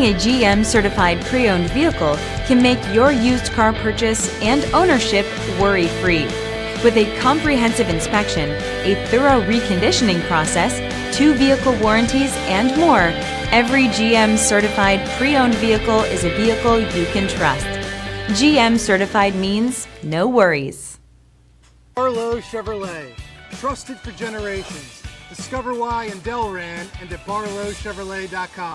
Having a GM certified pre-owned vehicle can make your used car purchase and ownership worry-free. With a comprehensive inspection, a thorough reconditioning process, 2 vehicle warranties, and more, every GM certified pre-owned vehicle is a vehicle you can trust. GM certified means no worries. Barlow Chevrolet, trusted for generations. Discover why in Delran and at barlowchevrolet.com.